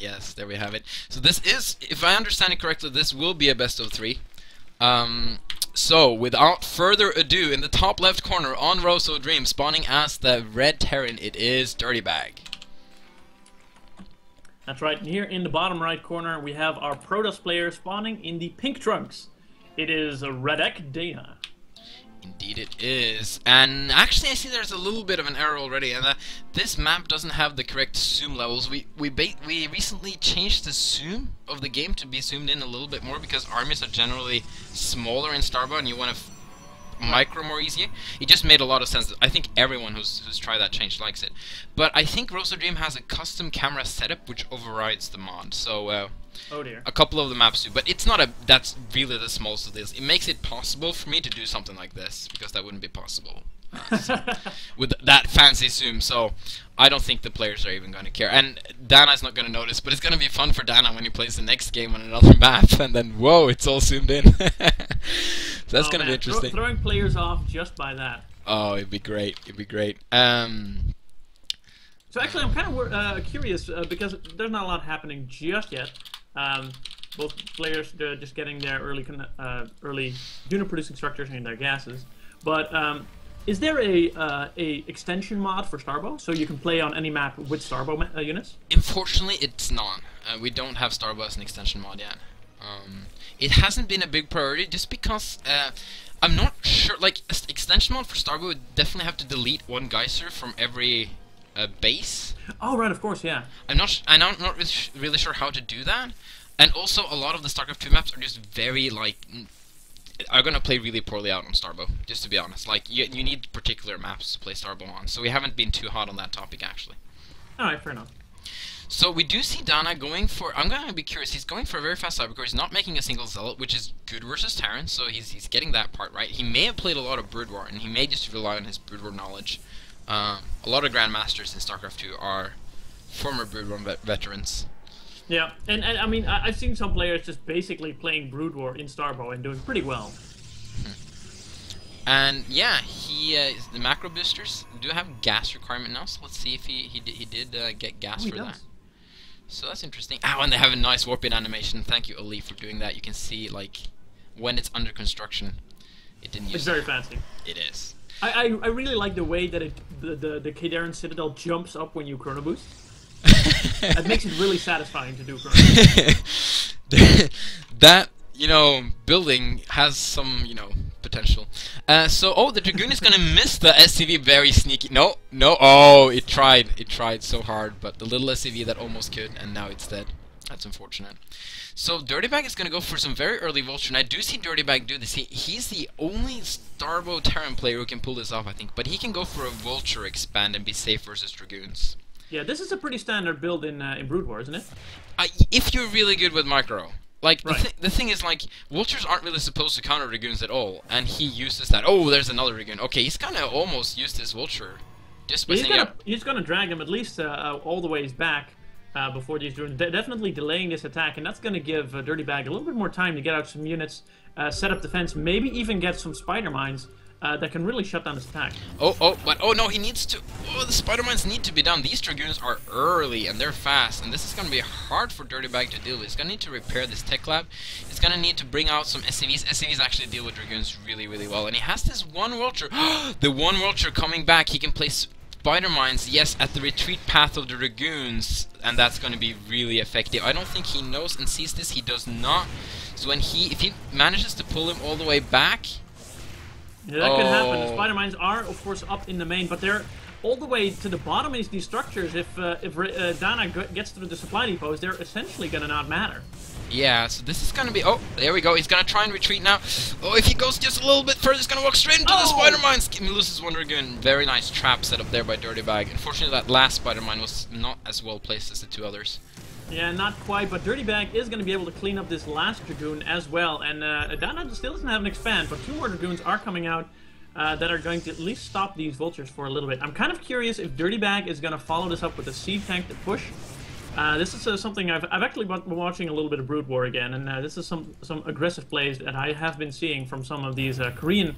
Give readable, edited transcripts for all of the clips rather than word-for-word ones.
Yes, there we have it. So this is, if I understand it correctly, this will be a best of 3. So, without further ado, in the top left corner on Ro16, spawning as the red Terran, it is Dirtybag. That's right, and here in the bottom right corner, we have our Protoss player spawning in the pink trunks. It is ReKDana. Indeed it is. And actually I see there's a little bit of an error already, and this map doesn't have the correct zoom levels. We recently changed the zoom of the game to be zoomed in a little bit more because armies are generally smaller in StarBow and you want to micro more easier. It just made a lot of sense. I think everyone who's tried that change likes it. But I think Ro16 has a custom camera setup which overrides the mod. So oh dear. a couple of the maps do, but it's not that's really the smallest of this. It makes it possible for me to do something like this, because that wouldn't be possible with that fancy zoom, so I don't think the players are even going to care. And Dana's not going to notice, but it's going to be fun for Dana when he plays the next game on another map, and then, whoa, it's all zoomed in. So that's going to be interesting. Throwing players off just by that. Oh, it'd be great. It'd be great. So actually, I'm kind of curious, because there's not a lot happening just yet. Both players, they're just getting their early unit-producing structures in their gases. But is there a extension mod for StarBow, so you can play on any map with StarBow units? Unfortunately, it's not. We don't have StarBow as an extension mod yet. It hasn't been a big priority, just because I'm not sure. Like, extension mod for StarBow would definitely have to delete one geyser from every base. Oh right, of course, yeah. I'm not really sure how to do that, and also a lot of the StarCraft 2 maps are just very are gonna play really poorly out on StarBow. Just to be honest, like you need particular maps to play StarBow on. So we haven't been too hot on that topic actually. All right, fair enough. So we do see Dana going for. I'm gonna be curious. He's going for a very fast Cybercore. He's not making a single Zealot, which is good versus Terran. So he's getting that part right. He may have played a lot of Brood War, and he may just rely on his Brood War knowledge. A lot of Grandmasters in StarCraft 2 are former Brood War veterans. Yeah, and I mean, I've seen some players just basically playing Brood War in StarBow and doing pretty well. And yeah, the macro boosters do have gas requirement now, so let's see if he did get gas for that. So that's interesting. Oh, and they have a nice warp-in animation. Thank you, Ali, for doing that. You can see, like, when it's under construction, it didn't use. It's very fancy. It is. I really like the way that the Kadaran Citadel jumps up when you chrono boost. It makes it really satisfying to do chrono boost. That, building has some, potential. So, the Dragoon is gonna miss the SCV very sneaky. No, oh, it tried so hard, but the little SCV that almost could, and now it's dead. That's unfortunate. So Dirtybag is going to go for some very early Vulture, and I do see Dirtybag do this. He's the only StarBow Terran player who can pull this off, I think. But he can go for a Vulture expand and be safe versus Dragoons. Yeah, this is a pretty standard build in Brood War, isn't it? If you're really good with micro. Like, right. the thing is, like, Vultures aren't really supposed to counter Dragoons at all, and he uses that. Oh, there's another Dragoon. Okay, he's kind of almost used his Vulture. Just by he's gonna drag him at least all the ways back. Before these drones, definitely delaying this attack, and that's going to give Dirtybag a little bit more time to get out some units, set up defense, maybe even get some spider mines that can really shut down this attack. But no, he needs to. Oh, the spider mines need to be done. These Dragoons are early and they're fast, and this is going to be hard for Dirtybag to deal with. He's going to need to repair this tech lab. He's going to need to bring out some SCVs. SCVs actually deal with Dragoons really, really well, and he has this one Vulture. The one Vulture coming back, he can place spider mines, yes, at the retreat path of the Dragoons, and that's going to be really effective. I don't think he knows and sees this. He does not. So if he manages to pull him all the way back, yeah, that could happen. The spider mines are, of course, up in the main, but they're all the way to the bottom of these structures. If Dana gets through the supply depots, they're essentially going to not matter. Yeah, so this is going to be... Oh, there we go. He's going to try and retreat now. Oh, if he goes just a little bit further, he's going to walk straight into the spider mines. He loses one Dragoon. Very nice trap set up there by Dirtybag. Unfortunately, that last spider mine was not as well placed as the two others. Yeah, not quite, but Dirtybag is going to be able to clean up this last Dragoon as well. And Dana still doesn't have an expand, but two more Dragoons are coming out that are going to at least stop these Vultures for a little bit. I'm kind of curious if Dirtybag is going to follow this up with a siege tank to push. This is something I've actually been watching a little bit of Brood War again, and this is some aggressive plays that I have been seeing from some of these Korean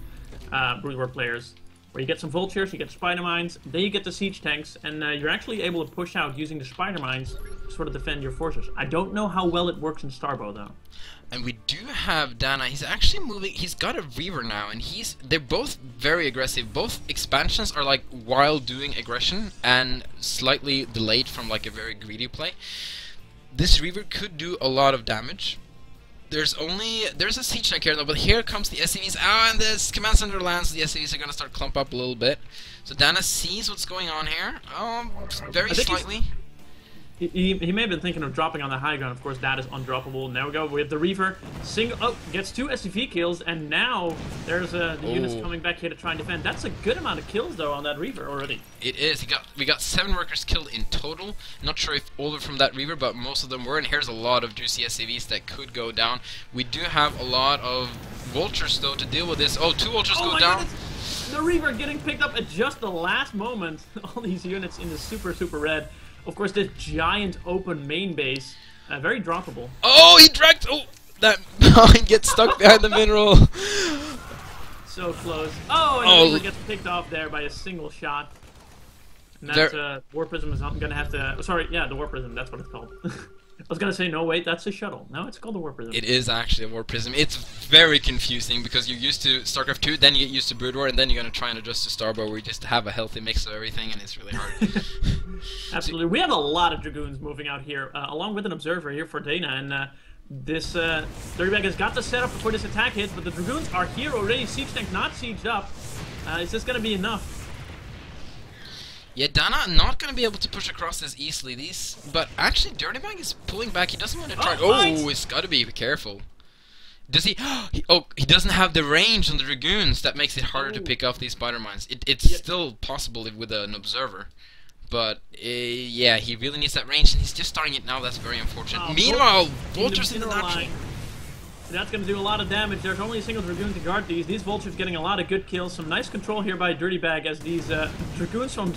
Brood War players, where you get some Vultures, you get Spider Mines, then you get the Siege Tanks, and you're actually able to push out using the Spider Mines sort of defend your forces. I don't know how well it works in Starbow though. And we do have Dana. He's actually moving. He's got a Reaver now, and they're both very aggressive. Both expansions are like while doing aggression and slightly delayed from like a very greedy play. This Reaver could do a lot of damage. There's a siege tank here though, but here comes the SCVs. And this command center lands, so the SCVs are gonna start clump up a little bit. So Dana sees what's going on here. Very slightly. He may have been thinking of dropping on the high ground. Of course, that is undroppable. And there we go. We have the Reaver. Gets 2 SCV kills, and now there's the units coming back here to try and defend. That's a good amount of kills, though, on that Reaver already. It is. We got 7 workers killed in total. Not sure if all from that Reaver, but most of them were. And here's a lot of juicy SCVs that could go down. We do have a lot of Vultures, though, to deal with this. Oh, 2 Vultures go down. Goodness. The Reaver getting picked up at just the last moment. All these units in the super red. Of course, this giant open main base, very droppable. Oh, he dragged. Oh, that mine gets stuck behind the mineral. So close. Oh, and the Reaver gets picked off there by a single shot. And that War Prism is going to have to. Sorry, yeah, the War Prism. That's what it's called. I was gonna say no. Wait, that's a shuttle. No, it's called the War Prism. It is actually a War Prism. It's very confusing because you're used to StarCraft 2, then you get used to Brood War, and then you're gonna try and adjust to Starbow, where you just have a healthy mix of everything, and it's really hard. Absolutely. We have a lot of Dragoons moving out here, along with an Observer here for Dana, and this Dirtybag has got the setup before this attack hits, but the Dragoons are here already. Siege tank not sieged up. Is this gonna be enough? Yeah, Dana not going to be able to push across this easily. But actually, Dirtybag is pulling back. He doesn't want to try. Oh, he's got to be careful. Does he? He doesn't have the range on the Dragoons. That makes it harder to pick off these spider mines. It's still possible with an Observer. But, yeah, he really needs that range, and he's just starting it now. That's very unfortunate. Meanwhile, Vultures in the line. That's going to do a lot of damage. There's only a single Dragoon to guard these. These Vultures getting a lot of good kills. Some nice control here by Dirtybag as these Dragoons from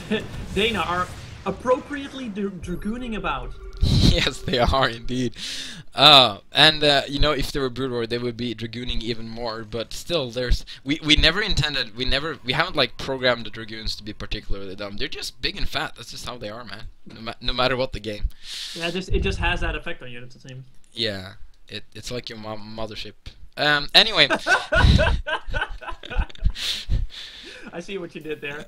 Dana are appropriately Dragooning about. Yes, they are indeed. You know, if they were Brood War, they would be Dragooning even more. But still, we never intended, we haven't like programmed the Dragoons to be particularly dumb. They're just big and fat. That's just how they are, man. No matter what the game. Yeah, it just has that effect on units, it seems. Yeah. It's like your mothership. Anyway. I see what you did there.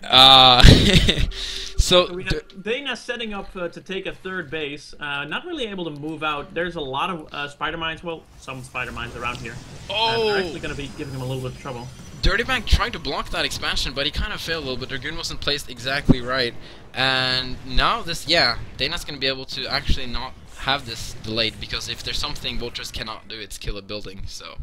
So we have Dana setting up to take a third base. Not really able to move out. There's a lot of spider mines. Well, some spider mines around here. They're actually going to be giving him a little bit of trouble. Dirtybag tried to block that expansion, but he kind of failed a little bit. Dragoon wasn't placed exactly right. And now Dana's going to be able to actually not have this delayed, because if there's something Vultures cannot do, it's kill a building. So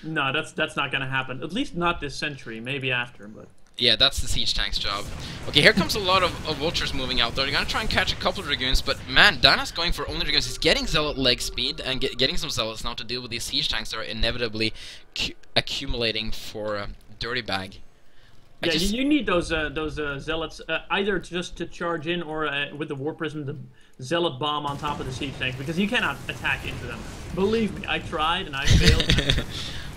no, that's not gonna happen, at least not this century, maybe after. But yeah, that's the siege tank's job. Okay, here comes a lot of Vultures moving out. They're gonna try and catch a couple of Dragoons, but man, Dana's going for only Dragoons. He's getting Zealot leg speed and getting some Zealots now to deal with these siege tanks that are inevitably accumulating for Dirtybag. Yeah, you need those Zealots, either just to charge in or with the War Prism, the Zealot bomb on top of the siege tank, because you cannot attack into them. Believe me, I tried and I failed.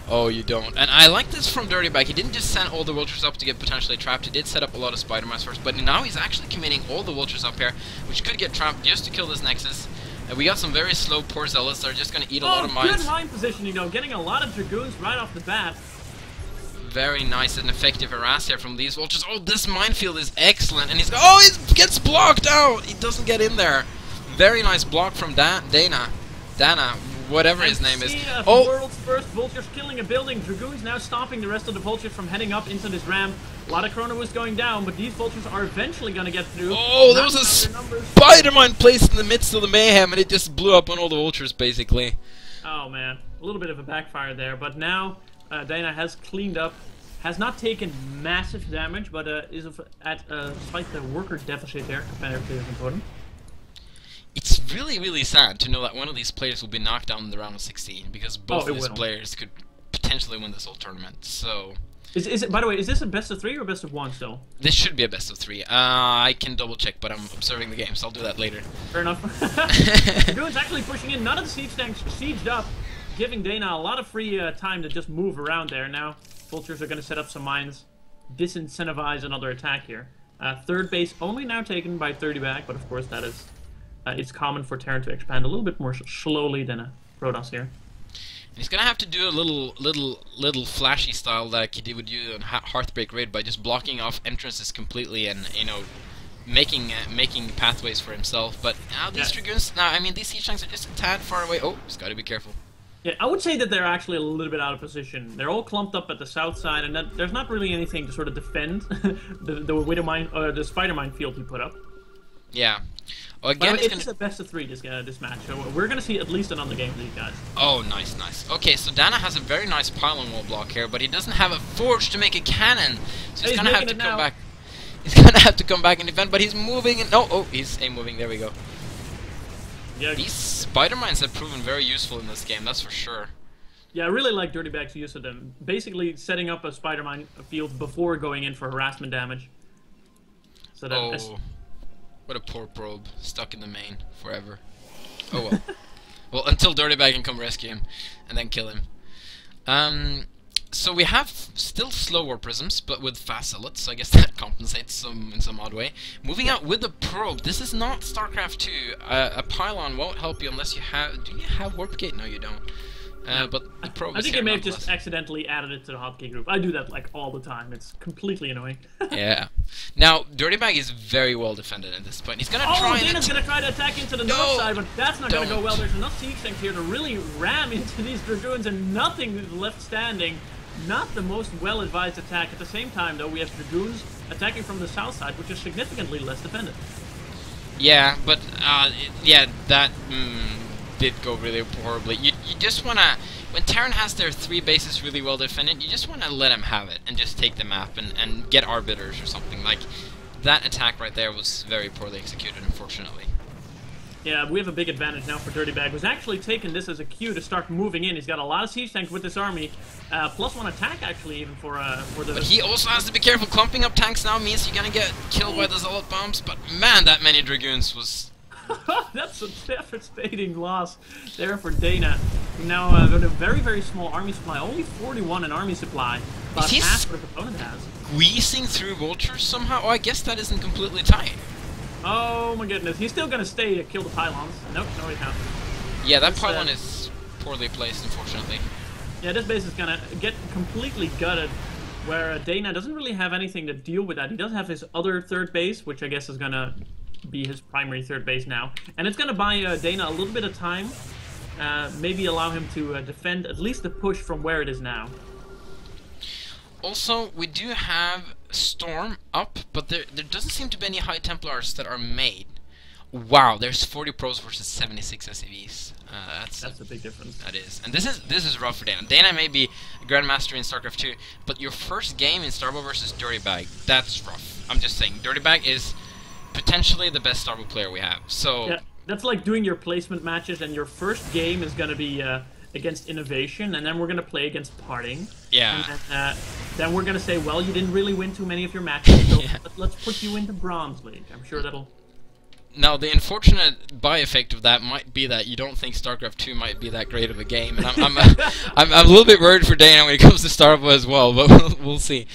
Oh, you don't. And I like this from Dirtybag. He didn't just send all the Vultures up to get potentially trapped. He did set up a lot of spider mines first, but now he's actually committing all the Vultures up here, which could get trapped just to kill this Nexus. And we got some very slow poor Zealots that are just going to eat a lot of mines. Good line positioning, though, getting a lot of Dragoons right off the bat. Very nice and effective harass here from these Vultures. Oh, this minefield is excellent, and he gets blocked out. He doesn't get in there. Very nice block from Dana, whatever his name is. World's first Vultures killing a building. Dragoons now stopping the rest of the Vultures from heading up into this ramp. A lot of Chrono was going down, but these Vultures are eventually going to get through. Oh, there was a spider mine placed in the midst of the mayhem, and it just blew up on all the Vultures, basically. Oh man, a little bit of a backfire there, but now Dana has cleaned up, has not taken massive damage, but is at a slight worker deficit there compared to his opponent. It's really, really sad to know that one of these players will be knocked down in the round of 16, because both of these players could potentially win this whole tournament. So, is it? By the way, is this a best of 3 or best of 1 still? This should be a best of 3. I can double check, but I'm observing the game, so I'll do that later. Fair enough. Dragoon's actually pushing in. None of the siege tanks sieged up, giving Dana a lot of free time to just move around there. Now, Vultures are going to set up some mines, disincentivize another attack here. Third base only now taken by Dirtybag, but of course that is it's common for Terran to expand a little bit more slowly than a Protoss here. He's gonna have to do a little flashy style like he would do on Hearthbreak Raid by just blocking off entrances completely and, you know, making pathways for himself. But now these Dragoons, I mean, these siege tanks are just a tad far away. Oh, he's got to be careful. Yeah, I would say that they're actually a little bit out of position. They're all clumped up at the south side, and there's not really anything to sort of defend the Widow Mine or the Spider Mine field he put up. Yeah. Well, again, it's a best of 3 this match, so we're gonna see at least another game for these guys. Oh, nice, nice. Okay, so Dana has a very nice pylon wall block here, but he doesn't have a forge to make a cannon, so he's gonna have to come back. He's gonna have to come back and defend, but he's moving and he's moving. There we go. Yeah. These spider mines have proven very useful in this game, that's for sure. Yeah, I really like Dirtybag's use of them. Basically, setting up a spider mine field before going in for harassment damage. So that what a poor probe, stuck in the main forever. Oh well. Well, until Dirtybag can come rescue him and then kill him. So we have still slow war prisms, but with fast zealots, so I guess that compensates in some odd way. Moving out with the probe. This is not StarCraft 2. A pylon won't help you unless you have... Do you have Warp Gate? No, you don't. But the probe I think they may have just accidentally added it to the hotkey group. I do that like all the time. It's completely annoying. Yeah. Now, Dirtybag is very well defended at this point. He's gonna try. Dana's gonna try to attack into the north side, but that's not gonna go well. There's enough siege tanks here to really ram into these Dragoons, and nothing is left standing. Not the most well-advised attack. At the same time, though, we have Dragoons attacking from the south side, which is significantly less defended. Yeah, but that did go really horribly. You just wanna, when Terran has their 3 bases really well defended, you just wanna let him have it and just take the map and get arbiters or something. Like that attack right there was very poorly executed, unfortunately. Yeah, we have a big advantage now for Dirtybag, who's actually taken this as a cue to start moving in. He's got a lot of siege tanks with this army, +1 attack actually even for the. But he also has to be careful. Clumping up tanks now means you're gonna get killed by the zealot bombs. But man, that many Dragoons was. That's a devastating loss there for Dana. Now with a very, very small army supply, only 41 in army supply, about half what his opponent has. Squeezing through vultures somehow? Oh, I guess that isn't completely tight. Oh my goodness, he's still gonna stay to kill the pylons. Nope, no he can't. Yeah, that pylon is poorly placed, unfortunately. Yeah, this base is gonna get completely gutted, where Dana doesn't really have anything to deal with that. He does have his other 3rd base, which I guess is gonna be his primary 3rd base now. And it's gonna buy Dana a little bit of time, maybe allow him to defend at least the push from where it is now. Also, we do have Storm up, but there doesn't seem to be any High Templars that are made. Wow, there's 40 pros versus 76 SCVs. That's a big difference. That is, and this is rough for Dana. Dana may be a Grandmaster in StarCraft 2, but your first game in Starbow versus Dirtybag, that's rough. I'm just saying, Dirtybag is potentially the best Starbow player we have. So yeah, that's like doing your placement matches, and your first game is gonna be against Innovation, and then we're gonna play against Parting. Yeah. And then we're gonna say, well, you didn't really win too many of your matches, so let's put you into Bronze League. I'm sure that'll. Now, the unfortunate by-effect of that might be that you don't think StarCraft 2 might be that great of a game, and I'm a little bit worried for Dana when it comes to Starbow as well, but we'll see.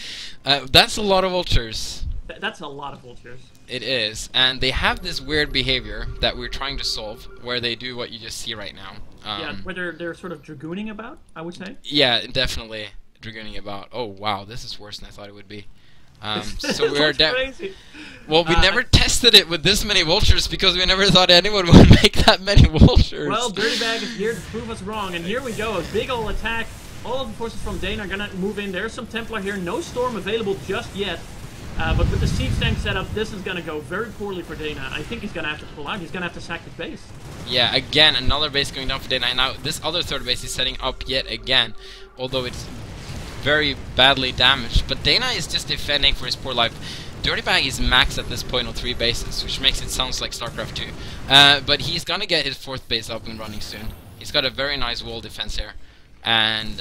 That's a lot of vultures. That's a lot of vultures. It is, and they have this weird behavior that we're trying to solve, where they do what you just see right now. Yeah, where they're sort of dragooning about, I would say. Yeah, definitely dragooning about. Oh wow, this is worse than I thought it would be. So we are crazy. Well, we never tested it with this many vultures because we never thought anyone would make that many vultures. Well, Dirtybag is here to prove us wrong, and here we go, a big ol' attack. All of the forces from Dana are gonna move in. There's some Templar here, no Storm available just yet. But with the siege tank setup, this is going to go very poorly for Dana. I think he's going to have to pull out. He's going to have to sack his base. Yeah, again, another base going down for Dana. And now this other 3rd base is setting up yet again, although it's very badly damaged. But Dana is just defending for his poor life. Dirtybag is maxed at this point on 3 bases, which makes it sound like StarCraft 2. But he's going to get his 4th base up and running soon. He's got a very nice wall defense here. And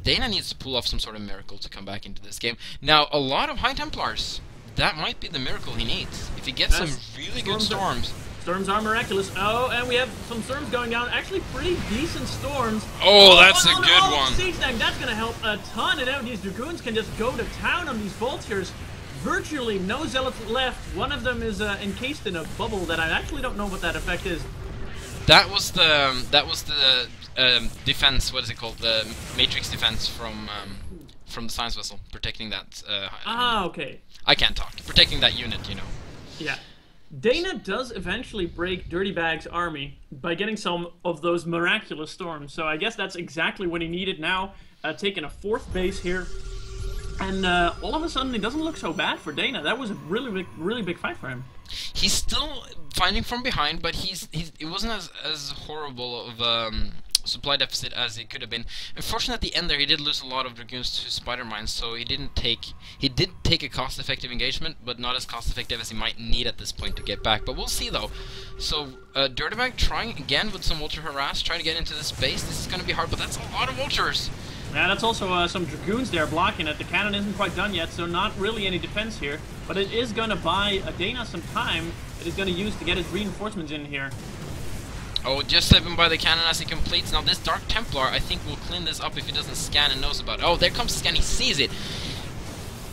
Dana needs to pull off some sort of miracle to come back into this game. Now, a lot of High Templars. That might be the miracle he needs. If he gets some really good storms. Storms are miraculous. Oh, and we have some storms going down. Actually, pretty decent storms. Oh, that's a good one. Siege tank. That's going to help a ton. And now these Dragoons can just go to town on these vultures. virtually no zealots left. One of them is encased in a bubble that I actually don't know what that effect is. That was the defense. What is it called? The matrix defense from the science vessel, protecting that. Okay. I can't talk. Protecting that unit, you know. Yeah. Dana does eventually break Dirtybag's army by getting some of those miraculous storms. So I guess that's exactly what he needed now. Taking a 4th base here. And all of a sudden, it doesn't look so bad for Dana. That was a really big fight for him. He's still fighting from behind, but it wasn't as horrible of supply deficit as it could have been. Unfortunately, at the end there, he did lose a lot of dragoons to spider mines, so he did take a cost-effective engagement, but not as cost-effective as he might need at this point to get back. But we'll see though. So Dirtybag trying again with some vulture harass, trying to get into this base. This is going to be hard, but that's a lot of vultures. Yeah, that's also some dragoons there blocking it. The cannon isn't quite done yet, so not really any defense here. But it is going to buy Dana some time. It is going to use to get his reinforcements in here. Oh, just saving by the cannon as he completes. Now this Dark Templar, I think, will clean this up if he doesn't scan and knows about it. Oh, there comes the scan. He sees it.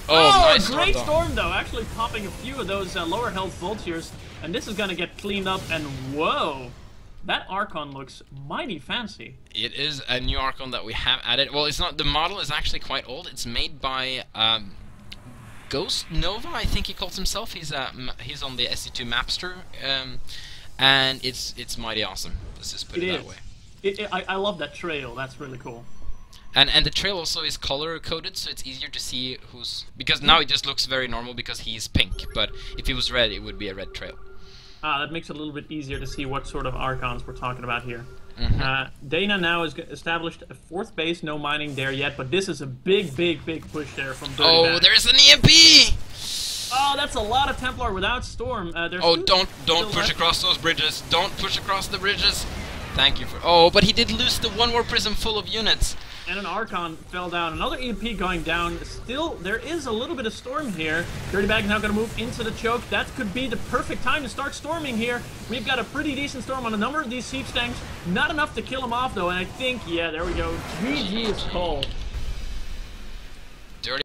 Oh, nice great storm, though. Actually popping a few of those lower health vultures. And this is going to get cleaned up. And whoa. That Archon looks mighty fancy. It is a new Archon that we have added. Well, it's not. The model is actually quite old. It's made by Ghost Nova, I think he calls himself. He's on the SC2 Mapster, and it's mighty awesome. Let's just put it that way. I love that trail. That's really cool. And the trail also is color coded, so it's easier to see who's, because now it just looks very normal because he's pink. But if he was red, it would be a red trail. That makes it a little bit easier to see what sort of Archons we're talking about here. Mm-hmm. Dana now has established a 4th base, no mining there yet, but this is a big push there from Dirtybag. Oh, there's an EMP! Oh, that's a lot of Templar without Storm. Don't push across those bridges. Don't push across the bridges. Thank you for... Oh, but he did lose the one more prism full of units. And an Archon fell down. Another EMP going down. Still, there is a little bit of storm here. Dirtybag now going to move into the choke. That could be the perfect time to start storming here. We've got a pretty decent storm on a number of these siege tanks. Not enough to kill him off, though. And I think, yeah, there we go. GG is called.